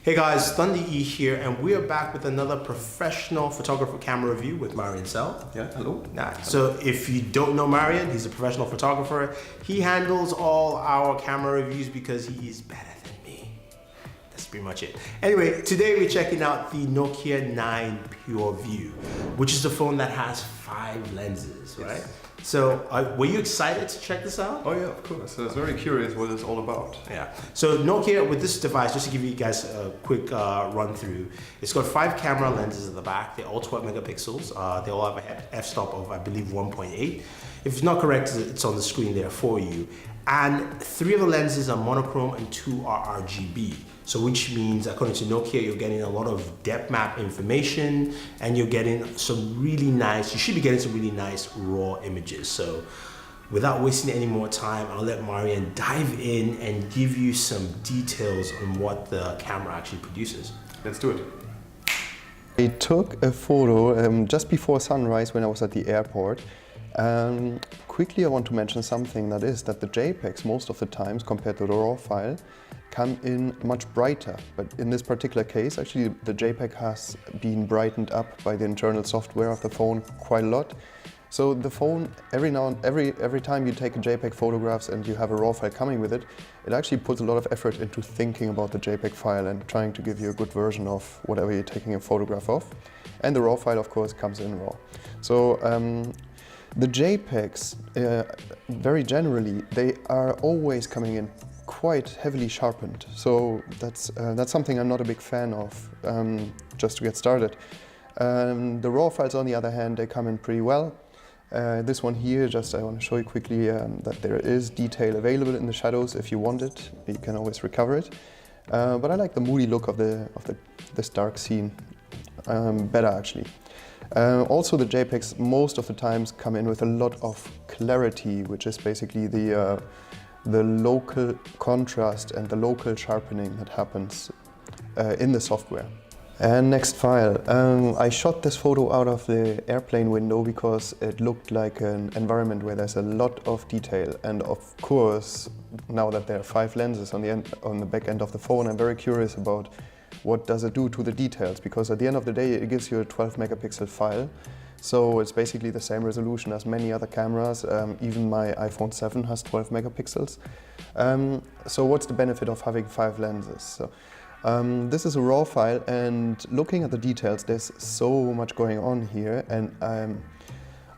Hey guys, Thunder E here, and we are back with another professional photographer camera review with Marian Sell. Yeah, hello. So if you don't know Marian, he's a professional photographer. He handles all our camera reviews because he is better than me. That's pretty much it. Anyway, today we're checking out the Nokia 9 Pure View, which is the phone that has 5 lenses, right? Yes. So were you excited to check this out? Oh yeah, of course. I was very curious what it's all about. Yeah. So Nokia, with this device, just to give you guys a quick run through, it's got 5 camera lenses at the back. They're all 12 megapixels. They all have a f-stop of, I believe, 1.8. If it's not correct, it's on the screen there for you. And 3 of the lenses are monochrome and 2 are RGB. So which means, according to Nokia, you're getting a lot of depth map information and you're getting some really nice, you should be getting some really nice raw images. So without wasting any more time, I'll let Marian dive in and give you some details on what the camera actually produces. Let's do it. I took a photo just before sunrise when I was at the airport. Quickly I want to mention something, that is that the JPEGs most of the times compared to the RAW file come in much brighter, but in this particular case actually the JPEG has been brightened up by the internal software of the phone quite a lot. So the phone, every time you take a JPEG photographs and you have a RAW file coming with it, it actually puts a lot of effort into thinking about the JPEG file and trying to give you a good version of whatever you're taking a photograph of. And the RAW file of course comes in RAW. So the JPEGs, very generally, they are always coming in quite heavily sharpened. So that's something I'm not a big fan of, just to get started. The RAW files, on the other hand, they come in pretty well. This one here, I want to show you quickly that there is detail available in the shadows. If you want it, you can always recover it. But I like the moody look of this dark scene better actually. Also the JPEGs most of the times come in with a lot of clarity, which is basically the local contrast and the local sharpening that happens in the software. And next file. I shot this photo out of the airplane window because it looked like an environment where there's a lot of detail. And of course, now that there are 5 lenses on the back end of the phone, I'm very curious about what does it do to the details, because at the end of the day it gives you a 12 megapixel file. So it's basically the same resolution as many other cameras. Even my iPhone 7 has 12 megapixels. So what's the benefit of having 5 lenses? So, this is a RAW file, and looking at the details, there's so much going on here, and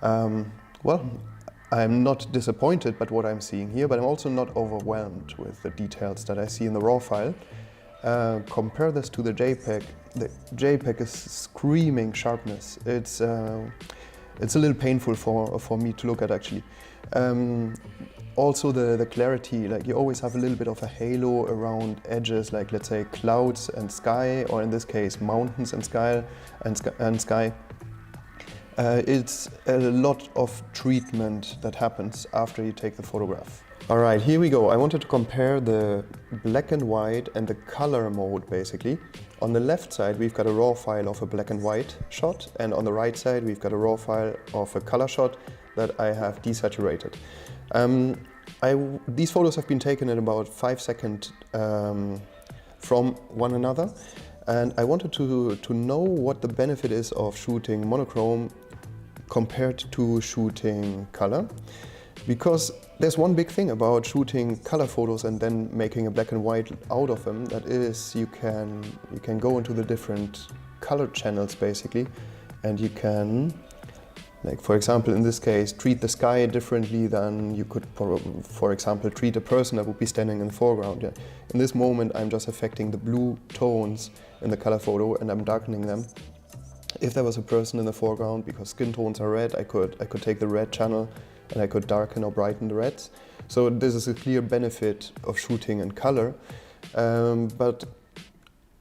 I'm not disappointed by what I'm seeing here, but I'm also not overwhelmed with the details that I see in the RAW file. Compare this to the JPEG. The JPEG is screaming sharpness. It's a little painful for me to look at actually. Also the clarity, like you always have a little bit of a halo around edges, like let's say clouds and sky, or in this case mountains and sky. It's a lot of treatment that happens after you take the photograph. All right, here we go. I wanted to compare the black and white and the color mode basically. On the left side we've got a RAW file of a black and white shot, and on the right side we've got a RAW file of a color shot that I have desaturated. These photos have been taken in about 5 seconds from one another, and I wanted to know what the benefit is of shooting monochrome compared to shooting color. Because there's one big thing about shooting color photos and then making a black and white out of them, that is you can go into the different color channels basically, and you can, like for example in this case, treat the sky differently than you could, for example, treat a person that would be standing in the foreground. Yeah. In this moment I'm just affecting the blue tones in the color photo and I'm darkening them. If there was a person in the foreground, because skin tones are red, I could take the red channel and I could darken or brighten the reds. So this is a clear benefit of shooting in color.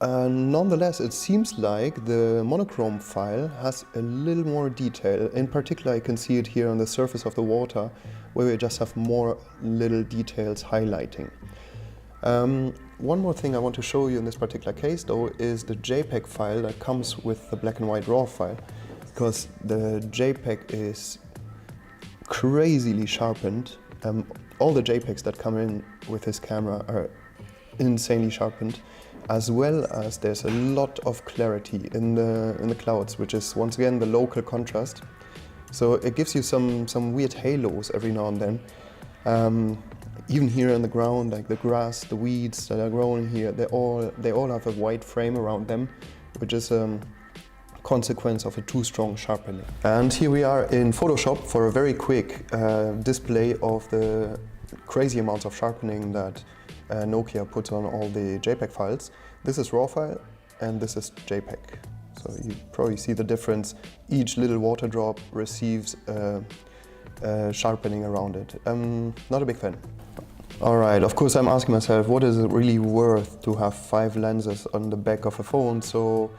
Nonetheless, it seems like the monochrome file has a little more detail. In particular, I can see it here on the surface of the water, where we just have more little details highlighting. One more thing I want to show you in this particular case, though, is the JPEG file that comes with the black and white RAW file, because the JPEG is crazily sharpened. All the JPEGs that come in with this camera are insanely sharpened. as well as there's a lot of clarity in the clouds, which is once again the local contrast. So it gives you some weird halos every now and then. Even here on the ground, like the grass, the weeds that are growing here, they all have a white frame around them, which is consequence of a too strong sharpening. And here we are in Photoshop for a very quick display of the crazy amounts of sharpening that Nokia puts on all the JPEG files. This is RAW file and this is JPEG. So you probably see the difference. Each little water drop receives sharpening around it. Not a big fan. Alright, of course I'm asking myself, what is it really worth to have 5 lenses on the back of a phone? So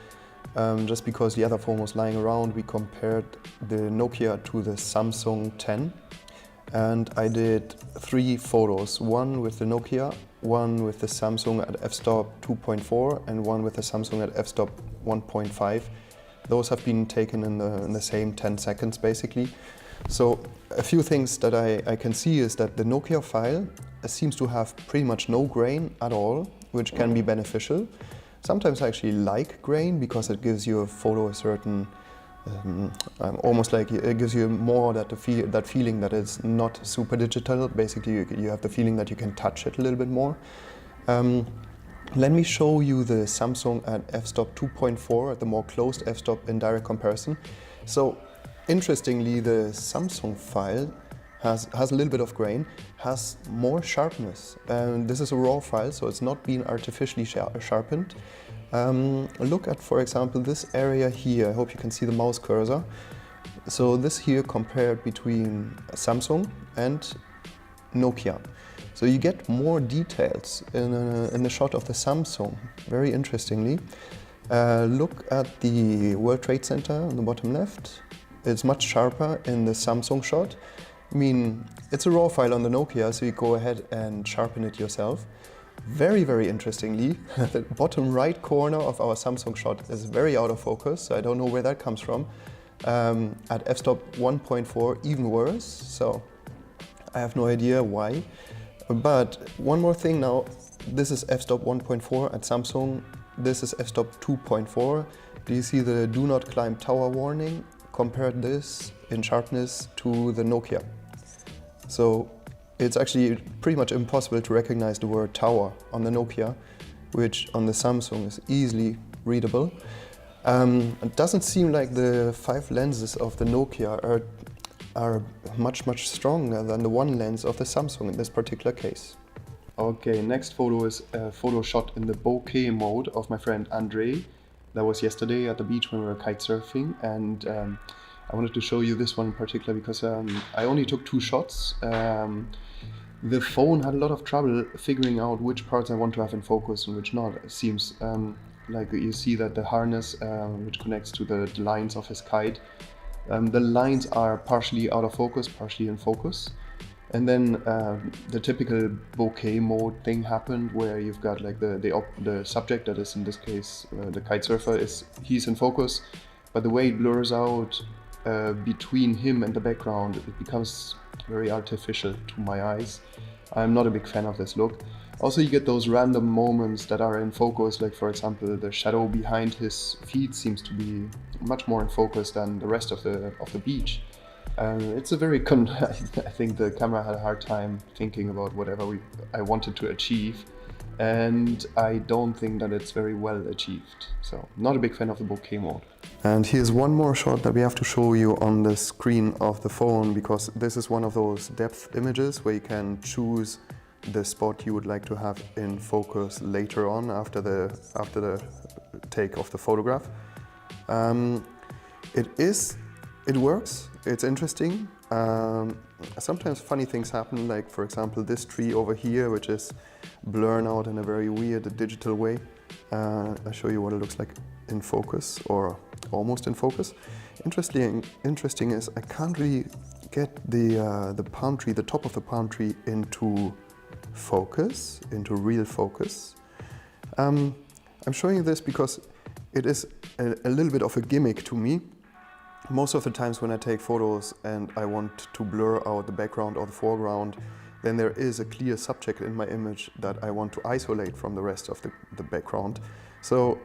just because the other phone was lying around, we compared the Nokia to the Samsung 10. And I did 3 photos, one with the Nokia, one with the Samsung at f-stop 2.4 and one with the Samsung at f-stop 1.5. Those have been taken in the same 10 seconds basically. So a few things that I can see is that the Nokia file seems to have pretty much no grain at all, which can be beneficial. Sometimes I actually like grain because it gives you a photo a certain, almost like it gives you more that feeling that it's not super digital. Basically you have the feeling that you can touch it a little bit more. Let me show you the Samsung at f-stop 2.4 at the more closed f-stop in direct comparison. So interestingly, the Samsung file has a little bit of grain, has more sharpness. This is a raw file, so it's not been artificially sharpened. Look at, for example, this area here. I hope you can see the mouse cursor. So this here compared between Samsung and Nokia. So you get more details in the shot of the Samsung, very interestingly. Look at the World Trade Center on the bottom left. It's much sharper in the Samsung shot. I mean, it's a raw file on the Nokia, so you go ahead and sharpen it yourself. Very, very interestingly, the bottom right corner of our Samsung shot is very out of focus, so I don't know where that comes from. At f-stop 1.4, even worse, so I have no idea why. But one more thing now, this is f-stop 1.4 at Samsung, this is f-stop 2.4. Do you see the do not climb tower warning? Compare this in sharpness to the Nokia. So it's actually pretty much impossible to recognize the word tower on the Nokia, which on the Samsung is easily readable. It doesn't seem like the 5 lenses of the Nokia are much stronger than the 1 lens of the Samsung in this particular case. Okay, next photo is a photo shot in the bokeh mode of my friend Andre. That was yesterday at the beach when we were kite surfing, and I wanted to show you this one in particular because I only took 2 shots. The phone had a lot of trouble figuring out which parts I want to have in focus and which not. It seems like you see that the harness which connects to the lines of his kite, the lines are partially out of focus, partially in focus. And then the typical bokeh mode thing happened where you've got like the subject, that is in this case the kite surfer, he's in focus, but the way it blurs out between him and the background, it becomes very artificial to my eyes. I'm not a big fan of this look. Also, you get those random moments that are in focus, like for example the shadow behind his feet seems to be much more in focus than the rest of the beach. It's a very I think the camera had a hard time thinking about whatever I wanted to achieve, and I don't think that it's very well achieved. So not a big fan of the bokeh mode. And here's one more shot that we have to show you on the screen of the phone, because this is one of those depth images where you can choose the spot you would like to have in focus later on after the take of the photograph. It works, it's interesting. Sometimes funny things happen, like for example this tree over here, which is blurred out in a very weird digital way. I'll show you what it looks like in focus, or almost in focus. Interesting is I can't really get the palm tree, the top of the palm tree into focus, into real focus. I'm showing you this because it is a little bit of a gimmick to me. Most of the times when I take photos and I want to blur out the background or the foreground, then there is a clear subject in my image that I want to isolate from the rest of the background. So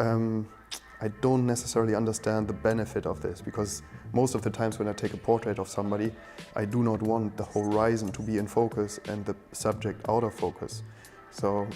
I don't necessarily understand the benefit of this, because most of the times when I take a portrait of somebody, I do not want the horizon to be in focus and the subject out of focus. So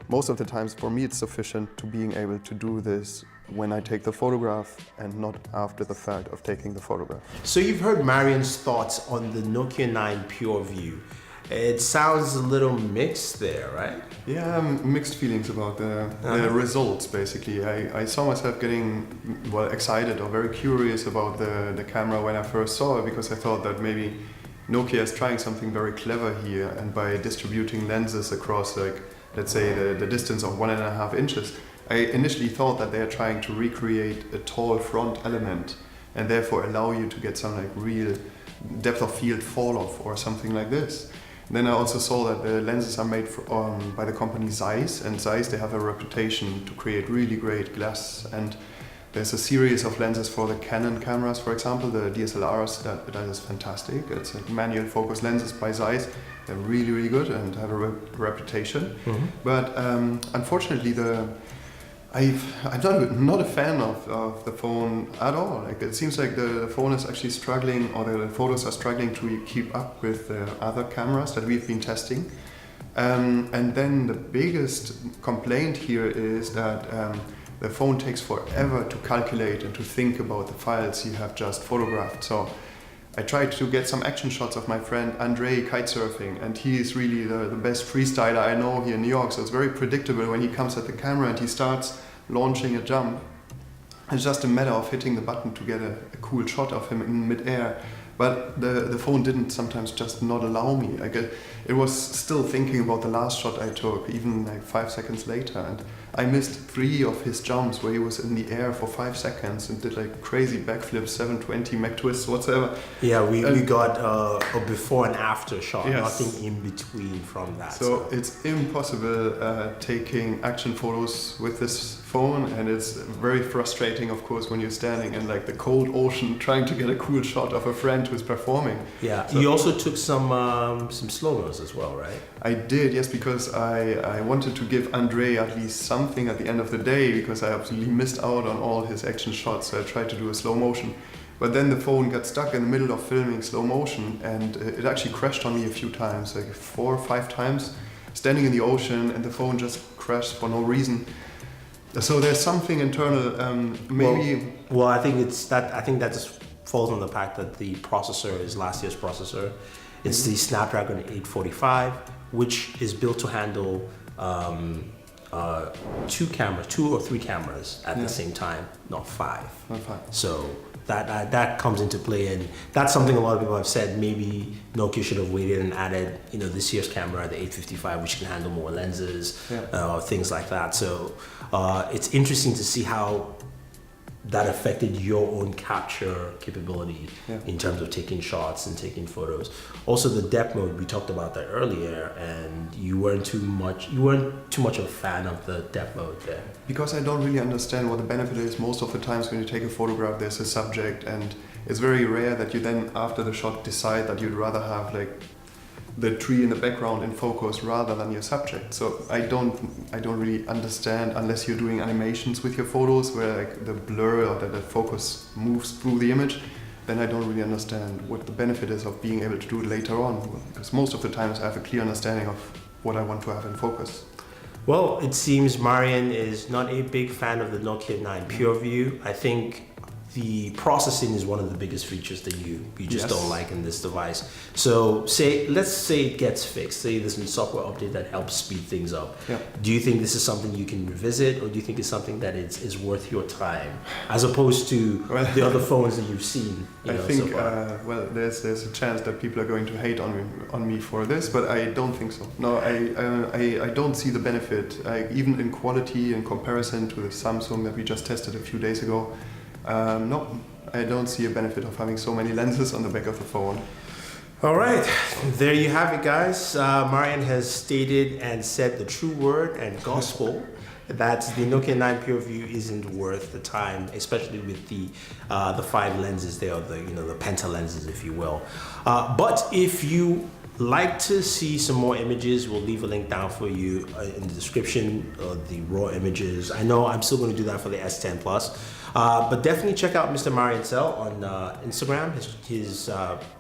most of the times for me it's sufficient to being able to do this when I take the photograph and not after the fact of taking the photograph. So you've heard Marian's thoughts on the Nokia 9 Pure View. It sounds a little mixed there, right? Yeah, mixed feelings about the results, basically. I saw myself getting, well, excited or very curious about the camera when I first saw it, because I thought that maybe Nokia is trying something very clever here, and by distributing lenses across, like, let's say, the distance of 1.5 inches, I initially thought that they are trying to recreate a tall front element and therefore allow you to get some like real depth of field fall off or something like this. Then I also saw that the lenses are made by the company Zeiss, and Zeiss, they have a reputation to create really great glass, and there's a series of lenses for the Canon cameras, for example, the DSLRs, that is fantastic. It's like manual focus lenses by Zeiss. They're really, really good and have a reputation. Mm-hmm. But unfortunately, I'm not a fan of the phone at all. Like, it seems like the phone is actually struggling, or the photos are struggling to keep up with the other cameras that we've been testing. And then the biggest complaint here is that the phone takes forever to calculate and to think about the files you have just photographed. So I tried to get some action shots of my friend Andre kitesurfing, and he is really the best freestyler I know here in New York, so it's very predictable when he comes at the camera and he starts launching a jump. It's just a matter of hitting the button to get a cool shot of him in mid-air. But the phone didn't sometimes just not allow me. Like it was still thinking about the last shot I took, even like 5 seconds later. And I missed 3 of his jumps where he was in the air for 5 seconds and did like crazy backflips, 720 Mac twists, whatsoever. Yeah, we got a before and after shot, yes. Nothing in between from that. So it's impossible taking action photos with this phone, and it's very frustrating, of course, when you're standing in like the cold ocean trying to get a cool shot of a friend who's performing. Yeah, so you also took some slow-mos as well, right? I did, yes, because I wanted to give Andre at least something at the end of the day, because I absolutely missed out on all his action shots, so I tried to do a slow motion. But then the phone got stuck in the middle of filming slow motion, and it actually crashed on me a few times, like 4 or 5 times, standing in the ocean, and the phone just crashed for no reason. So there's something internal, maybe. Well, I think that just falls on the fact that the processor is last year's processor. It's the Snapdragon 845, which is built to handle 2 or 3 cameras at the same time, not 5. Not 5. So that comes into play, and that's something a lot of people have said. Maybe Nokia should have waited and added, this year's camera, the 855, which can handle more lenses, things like that. So it's interesting to see how that affected your own capture capability in terms of taking shots and taking photos. Also, the depth mode, we talked about that earlier, and you weren't too much of a fan of the depth mode there. Because I don't really understand what the benefit is. Most of the times when you take a photograph, there's a subject, and it's very rare that you then, after the shot, decide that you'd rather have like the tree in the background in focus rather than your subject. So I don't really understand, unless you're doing animations with your photos where like the blur or the focus moves through the image, then I don't really understand what the benefit is of being able to do it later on, because most of the times I have a clear understanding of what I want to have in focus. Well, it seems Marian is not a big fan of the Nokia 9 Pure View. I think the processing is one of the biggest features that you just don't like in this device. So let's say it gets fixed. Say there's a software update that helps speed things up. Yeah. Do you think this is something you can revisit, or do you think it's something that is worth your time, as opposed to the other phones that you've seen? I think there's a chance that people are going to hate on me for this, but I don't think so. No, I don't see the benefit, even in quality in comparison to the Samsung that we just tested a few days ago. No, I don't see a benefit of having so many lenses on the back of the phone. All right, there you have it, guys. Marian has stated and said the true word and gospel that the Nokia 9 Pure View isn't worth the time, especially with the 5 lenses there, the penta lenses, if you will. But if you like to see some more images, we'll leave a link down for you in the description of the raw images. I know I'm still going to do that for the S10 Plus, but definitely check out Mr. Marian Sell on Instagram. His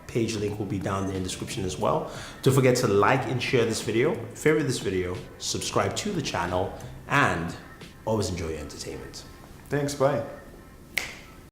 page link will be down there in the description as well. Don't forget to like and share this video, favorite this video, subscribe to the channel, and always enjoy your entertainment. Thanks, bye.